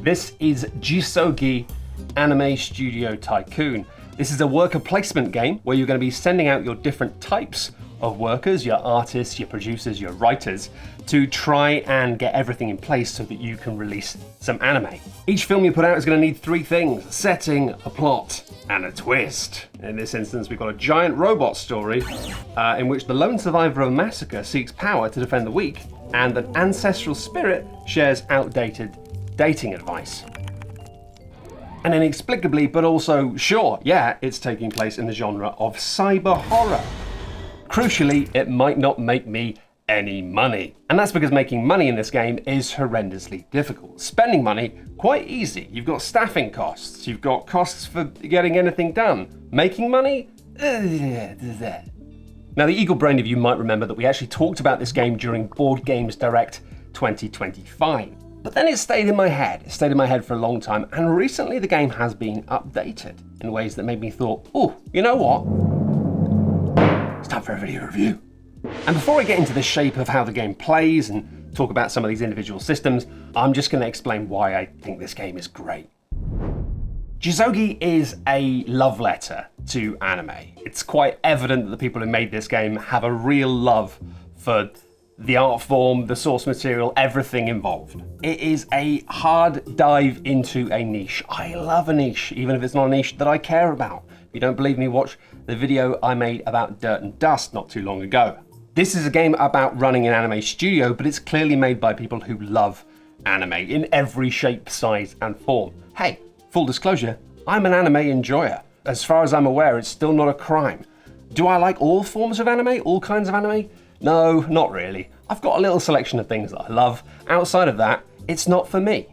This is JISOGI Anime Studio Tycoon. This is a worker placement game where you're going to be sending out your different types of workers, your artists, your producers, your writers, to try and get everything in place so that you can release some anime. Each film you put out is going to need three things: a setting, a plot, and a twist. In this instance, we've got a giant robot story in which the lone survivor of a massacre seeks power to defend the weak, and an ancestral spirit shares outdated dating advice. And inexplicably, but also sure, yeah, it's taking place in the genre of cyber horror. Crucially, it might not make me any money. And that's because making money in this game is horrendously difficult. Spending money, quite easy. You've got staffing costs, you've got costs for getting anything done. Making money? Now, the eagle-brained of you might remember that we actually talked about this game during Board Games Direct 2025. But then it stayed in my head. It stayed in my head for a long time, and recently the game has been updated in ways that made me thought, oh, you know what? It's time for a video review. And before I get into the shape of how the game plays and talk about some of these individual systems, I'm just going to explain why I think this game is great. JISOGI is a love letter to anime. It's quite evident that the people who made this game have a real love for the art form, the source material, everything involved. It is a hard dive into a niche. I love a niche, even if it's not a niche that I care about. If you don't believe me, watch the video I made about Dirt and Dust not too long ago. This is a game about running an anime studio, but it's clearly made by people who love anime in every shape, size, and form. Hey, full disclosure, I'm an anime enjoyer. As far as I'm aware, it's still not a crime. Do I like all forms of anime, all kinds of anime? No, not really. I've got a little selection of things that I love. Outside of that, it's not for me.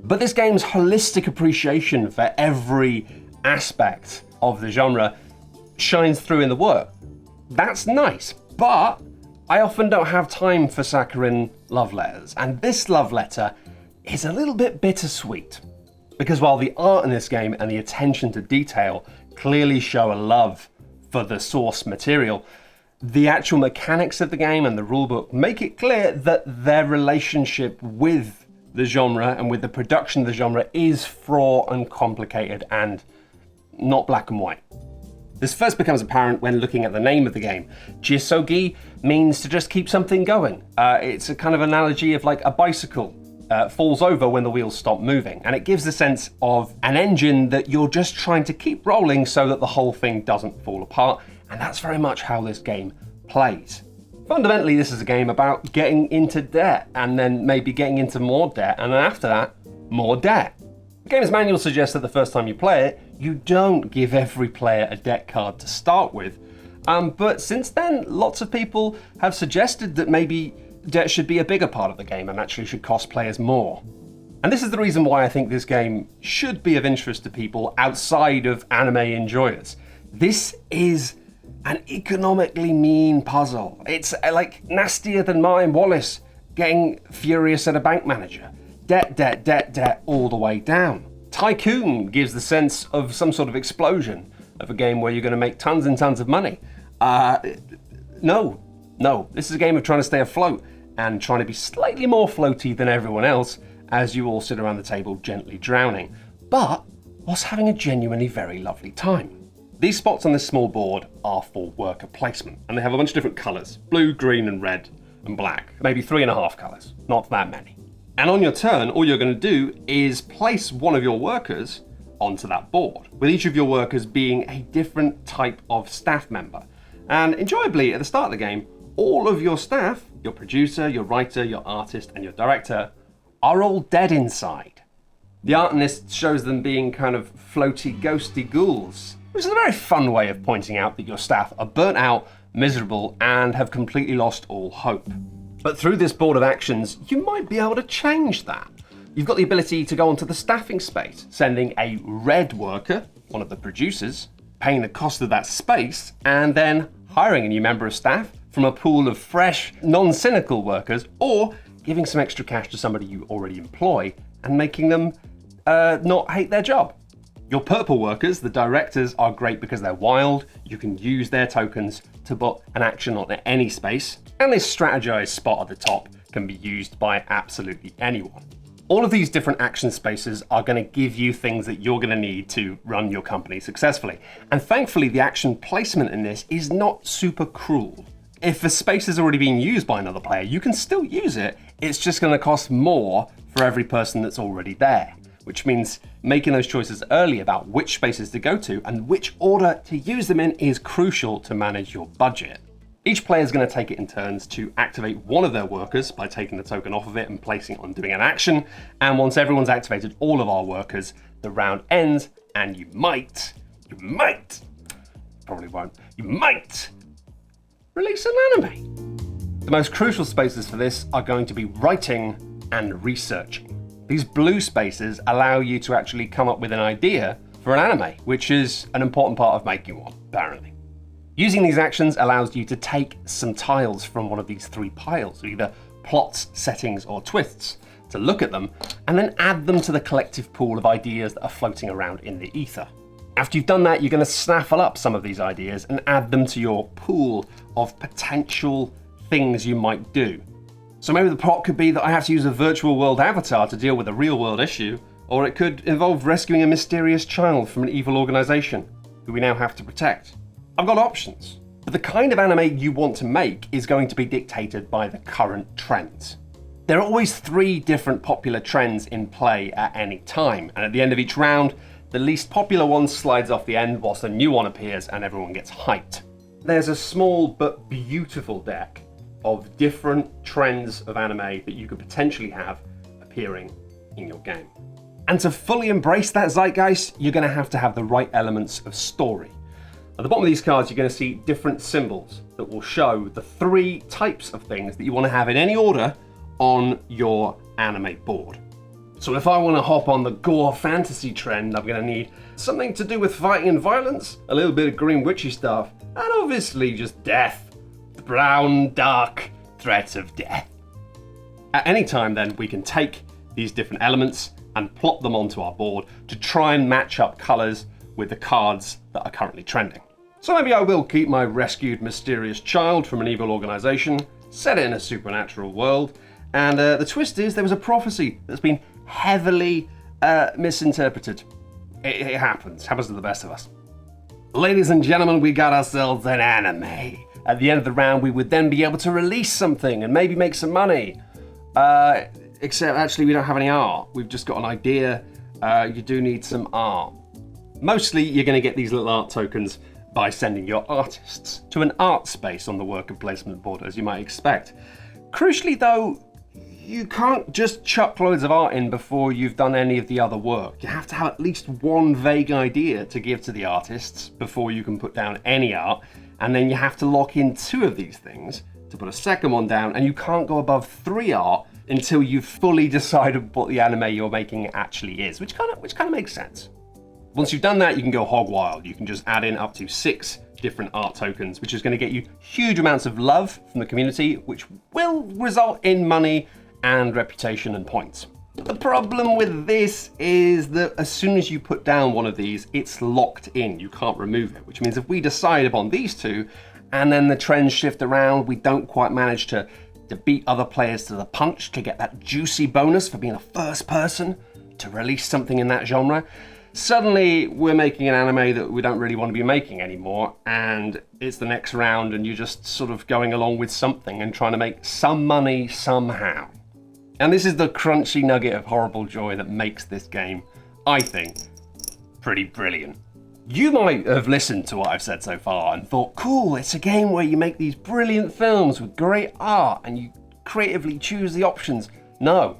But this game's holistic appreciation for every aspect of the genre shines through in the work. That's nice, but I often don't have time for saccharine love letters, and this love letter is a little bit bittersweet. Because while the art in this game and the attention to detail clearly show a love for the source material, the actual mechanics of the game and the rulebook make it clear that their relationship with the genre and with the production of the genre is fraught and complicated and not black and white. This first becomes apparent when looking at the name of the game. JISOGI means to just keep something going. It's a kind of analogy of like a bicycle falls over when the wheels stop moving, and it gives the sense of an engine that you're just trying to keep rolling so that the whole thing doesn't fall apart. And that's very much how this game plays. Fundamentally, this is a game about getting into debt and then maybe getting into more debt, and then after that, more debt. The game's manual suggests that the first time you play it, you don't give every player a debt card to start with. But since then, lots of people have suggested that maybe debt should be a bigger part of the game and actually should cost players more. And this is the reason why I think this game should be of interest to people outside of anime enjoyers. This is an economically mean puzzle. It's like nastier than Martin Wallace getting furious at a bank manager. Debt, debt, debt, debt, all the way down. Tycoon gives the sense of some sort of explosion of a game where you're going to make tons and tons of money. No, this is a game of trying to stay afloat and trying to be slightly more floaty than everyone else as you all sit around the table gently drowning, but whilst having a genuinely very lovely time. These spots on this small board are for worker placement, and they have a bunch of different colours: blue, green, and red, and black. Maybe 3.5 colours, not that many. And on your turn, all you're going to do is place one of your workers onto that board, with each of your workers being a different type of staff member. And enjoyably, at the start of the game, all of your staff, your producer, your writer, your artist, and your director, are all dead inside. The art in this shows them being kind of floaty, ghosty ghouls, which is a very fun way of pointing out that your staff are burnt out, miserable, and have completely lost all hope. But through this board of actions, you might be able to change that. You've got the ability to go onto the staffing space, sending a red worker, one of the producers, paying the cost of that space, and then hiring a new member of staff from a pool of fresh, non-cynical workers, or giving some extra cash to somebody you already employ and making them not hate their job. Your purple workers, the directors, are great because they're wild. You can use their tokens to put an action on any space, and this strategized spot at the top can be used by absolutely anyone. All of these different action spaces are going to give you things that you're going to need to run your company successfully. And thankfully, the action placement in this is not super cruel. If a space is already being used by another player, you can still use it. It's just going to cost more for every person that's already there, which means making those choices early about which spaces to go to and which order to use them in is crucial to manage your budget. Each player is going to take it in turns to activate one of their workers by taking the token off of it and placing it on doing an action. And once everyone's activated all of our workers, the round ends and you might, probably won't, you might release an anime. The most crucial spaces for this are going to be writing and researching. These blue spaces allow you to actually come up with an idea for an anime, which is an important part of making one, apparently. Using these actions allows you to take some tiles from one of these three piles, either plots, settings, or twists, to look at them, and then add them to the collective pool of ideas that are floating around in the ether. After you've done that, you're going to snaffle up some of these ideas and add them to your pool of potential things you might do. So maybe the plot could be that I have to use a virtual world avatar to deal with a real world issue, or it could involve rescuing a mysterious child from an evil organization who we now have to protect. I've got options, but the kind of anime you want to make is going to be dictated by the current trends. There are always 3 different popular trends in play at any time, and at the end of each round, the least popular one slides off the end whilst a new one appears and everyone gets hyped. There's a small but beautiful deck of different trends of anime that you could potentially have appearing in your game. And to fully embrace that zeitgeist, you're going to have the right elements of story. At the bottom of these cards, you're going to see different symbols that will show the 3 types of things that you want to have in any order on your anime board. So if I want to hop on the gore fantasy trend, I'm going to need something to do with fighting and violence, a little bit of green witchy stuff, and obviously just death. The brown, dark threat of death. At any time then, we can take these different elements and plot them onto our board to try and match up colours with the cards that are currently trending. So maybe I will keep my rescued mysterious child from an evil organisation, set it in a supernatural world, and the twist is there was a prophecy that's been heavily misinterpreted. It happens to the best of us. Ladies and gentlemen, we got ourselves an anime. At the end of the round, we would then be able to release something and maybe make some money. Except actually we don't have any art. We've just got an idea. You do need some art. Mostly you're going to get these little art tokens by sending your artists to an art space on the worker placement board, as you might expect. Crucially though, you can't just chuck loads of art in before you've done any of the other work. You have to have at least one vague idea to give to the artists before you can put down any art, and then you have to lock in 2 of these things to put a second one down, and you can't go above 3 art until you've fully decided what the anime you're making actually is, which kind of makes sense. Once you've done that, you can go hog wild. You can just add in up to 6 different art tokens, which is going to get you huge amounts of love from the community, which will result in money and reputation and points. The problem with this is that as soon as you put down one of these, it's locked in. You can't remove it, which means if we decide upon these 2 and then the trends shift around, we don't quite manage to beat other players to the punch to get that juicy bonus for being the first person to release something in that genre, suddenly we're making an anime that we don't really want to be making anymore, and it's the next round and you're just sort of going along with something and trying to make some money somehow. And this is the crunchy nugget of horrible joy that makes this game, I think, pretty brilliant. You might have listened to what I've said so far and thought, cool, it's a game where you make these brilliant films with great art and you creatively choose the options. No.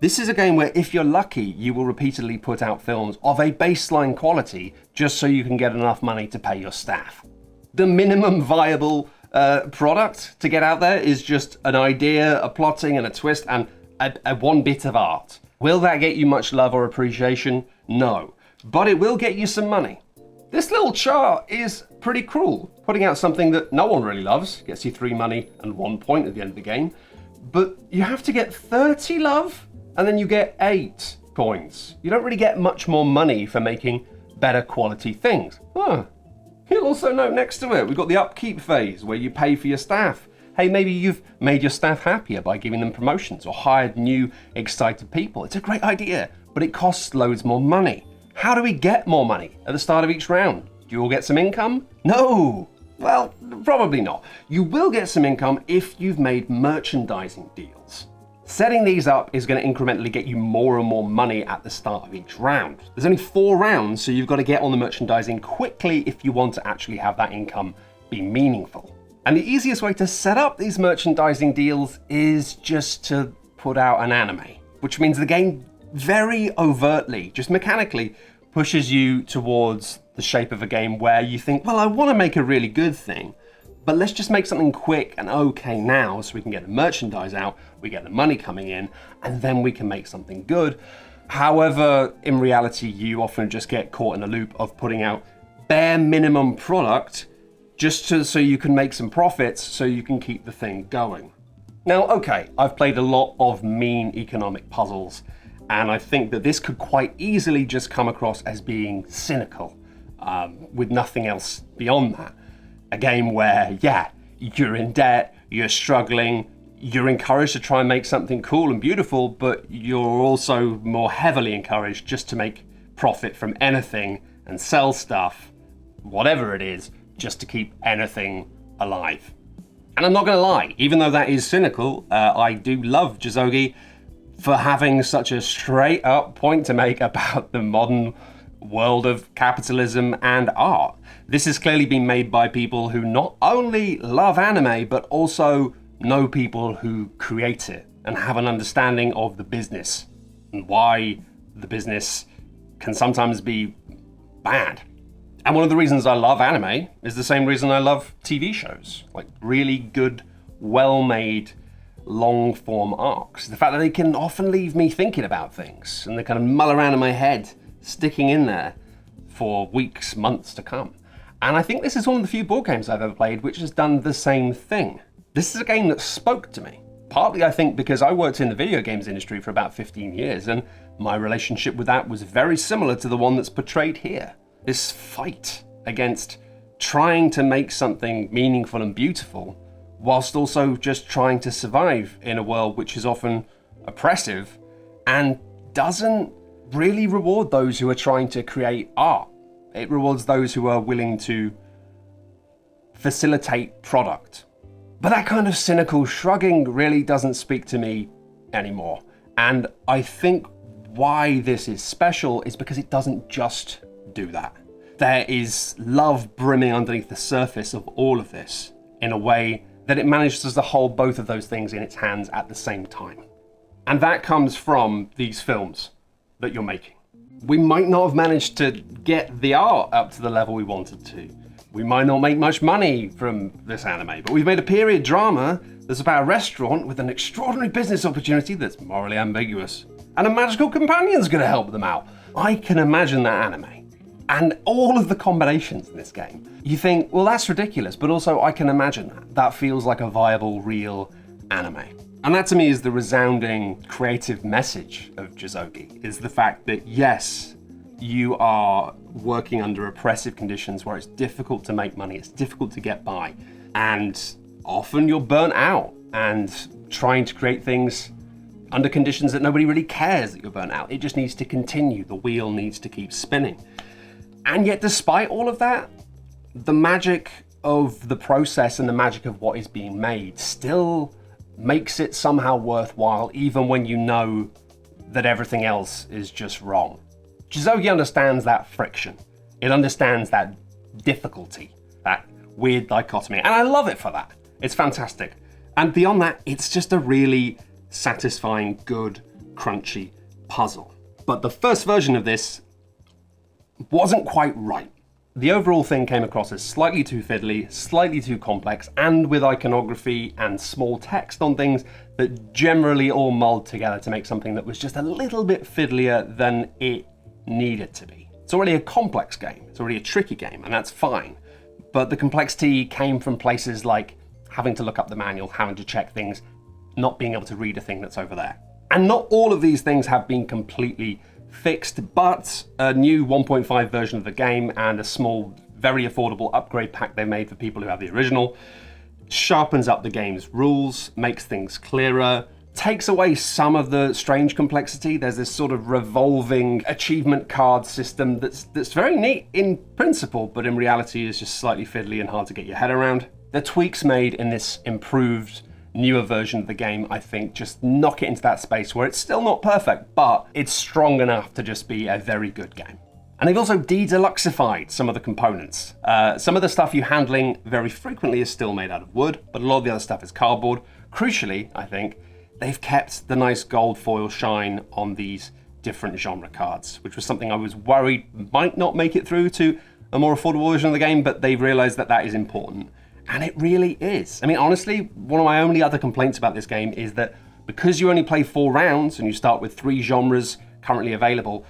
This is a game where if you're lucky, you will repeatedly put out films of a baseline quality just so you can get enough money to pay your staff. The minimum viable product to get out there is just an idea, a plotting and a twist and a one bit of art. Will that get you much love or appreciation? No. But it will get you some money. This little chart is pretty cruel. Putting out something that no one really loves gets you 3 money and 1 point at the end of the game. But you have to get 30 love and then you get 8 points. You don't really get much more money for making better quality things. You'll also note next to it, we've got the upkeep phase where you pay for your staff. Hey, maybe you've made your staff happier by giving them promotions or hired new, excited people. It's a great idea, but it costs loads more money. How do we get more money at the start of each round? Do you all get some income? No. Well, probably not. You will get some income if you've made merchandising deals. Setting these up is going to incrementally get you more and more money at the start of each round. There's only 4 rounds, so you've got to get on the merchandising quickly if you want to actually have that income be meaningful. And the easiest way to set up these merchandising deals is just to put out an anime, which means the game very overtly, just mechanically, pushes you towards the shape of a game where you think, well, I want to make a really good thing, but let's just make something quick and okay now so we can get the merchandise out, we get the money coming in, and then we can make something good. However, in reality, you often just get caught in a loop of putting out bare minimum product so you can make some profits so you can keep the thing going. Now, okay, I've played a lot of mean economic puzzles, and I think that this could quite easily just come across as being cynical, with nothing else beyond that. A game where, yeah, you're in debt, you're struggling, you're encouraged to try and make something cool and beautiful, but you're also more heavily encouraged just to make profit from anything and sell stuff, whatever it is, just to keep anything alive. And I'm not gonna lie, even though that is cynical, I do love JISOGI for having such a straight up point to make about the modern world of capitalism and art. This has clearly been made by people who not only love anime, but also know people who create it and have an understanding of the business and why the business can sometimes be bad. And one of the reasons I love anime is the same reason I love TV shows, like really good, well-made, long-form arcs. The fact that they can often leave me thinking about things and they kind of mull around in my head, sticking in there for weeks, months to come. And I think this is one of the few board games I've ever played which has done the same thing. This is a game that spoke to me. Partly, I think, because I worked in the video games industry for about 15 years, and my relationship with that was very similar to the one that's portrayed here. This fight against trying to make something meaningful and beautiful, whilst also just trying to survive in a world which is often oppressive and doesn't really reward those who are trying to create art. It rewards those who are willing to facilitate product. But that kind of cynical shrugging really doesn't speak to me anymore. And I think why this is special is because it doesn't just do that. There is love brimming underneath the surface of all of this in a way that it manages to hold both of those things in its hands at the same time. And that comes from these films that you're making. We might not have managed to get the art up to the level we wanted to. We might not make much money from this anime, but we've made a period drama that's about a restaurant with an extraordinary business opportunity that's morally ambiguous. And a magical companion's gonna help them out. I can imagine that anime. And all of the combinations in this game. You think, well, that's ridiculous, but also I can imagine that. That feels like a viable, real anime. And that to me is the resounding creative message of JISOGI, is the fact that yes, you are working under oppressive conditions where it's difficult to make money, it's difficult to get by, and often you're burnt out and trying to create things under conditions that nobody really cares that you're burnt out. It just needs to continue, the wheel needs to keep spinning. And yet despite all of that, the magic of the process and the magic of what is being made still makes it somehow worthwhile, even when you know that everything else is just wrong. JISOGI understands that friction. It understands that difficulty, that weird dichotomy, and I love it for that. It's fantastic. And beyond that, it's just a really satisfying, good, crunchy puzzle. But the first version of this wasn't quite right. The overall thing came across as slightly too fiddly, slightly too complex, and with iconography and small text on things that generally all mulled together to make something that was just a little bit fiddlier than it needed to be. It's already a complex game, it's already a tricky game, and that's fine. But the complexity came from places like having to look up the manual, having to check things, not being able to read a thing that's over there. And not all of these things have been completely fixed, but a new 1.5 version of the game and a small, very affordable upgrade pack they made for people who have the original sharpens up the game's rules, makes things clearer, takes away some of the strange complexity. There's this sort of revolving achievement card system that's very neat in principle, but in reality is just slightly fiddly and hard to get your head around. The tweaks made in this improved, newer version of the game, I think, just knock it into that space where it's still not perfect, but it's strong enough to just be a very good game. And they've also de-deluxified some of the components. Some of the stuff you're handling very frequently is still made out of wood, but a lot of the other stuff is cardboard. Crucially, I think, they've kept the nice gold foil shine on these different genre cards, which was something I was worried might not make it through to a more affordable version of the game, but they've realized that that is important. And it really is. I mean, honestly, one of my only other complaints about this game is that because you only play 4 rounds and you start with 3 genres currently available,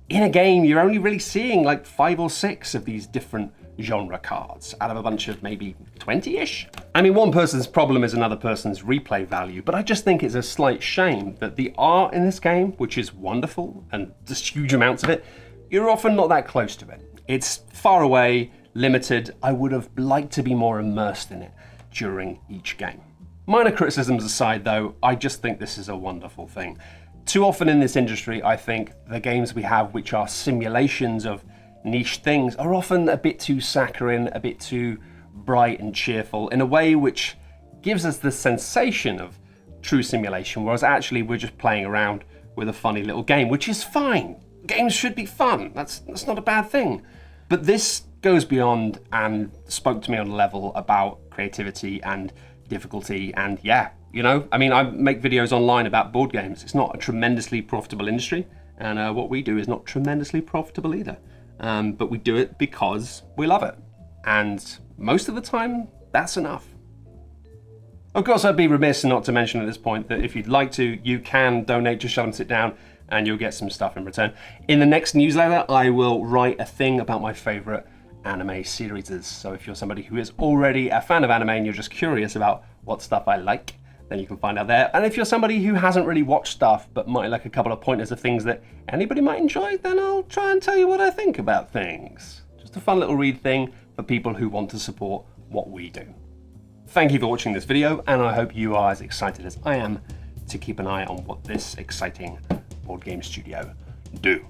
in a game, you're only really seeing like 5 or 6 of these different genre cards out of a bunch of maybe 20-ish. I mean, one person's problem is another person's replay value, but I just think it's a slight shame that the art in this game, which is wonderful and just huge amounts of it, you're often not that close to it. It's far away, limited. I would have liked to be more immersed in it during each game. Minor criticisms aside though, I just think this is a wonderful thing. Too often in this industry, I think the games we have which are simulations of niche things are often a bit too saccharine, a bit too bright and cheerful in a way which gives us the sensation of true simulation, whereas actually we're just playing around with a funny little game, which is fine. Games should be fun, that's not a bad thing. But this goes beyond and spoke to me on a level about creativity and difficulty, and yeah, you know, I mean, I make videos online about board games. It's not a tremendously profitable industry, and what we do is not tremendously profitable either. But we do it because we love it. And most of the time, that's enough. Of course, I'd be remiss not to mention at this point that if you'd like to, you can donate to Shut 'em Sit Down and you'll get some stuff in return. In the next newsletter, I will write a thing about my favorite anime series. So if you're somebody who is already a fan of anime and you're just curious about what stuff I like, then you can find out there. And if you're somebody who hasn't really watched stuff, but might like a couple of pointers of things that anybody might enjoy, then I'll try and tell you what I think about things. Just a fun little read thing for people who want to support what we do. Thank you for watching this video, and I hope you are as excited as I am to keep an eye on what this exciting board game studio do.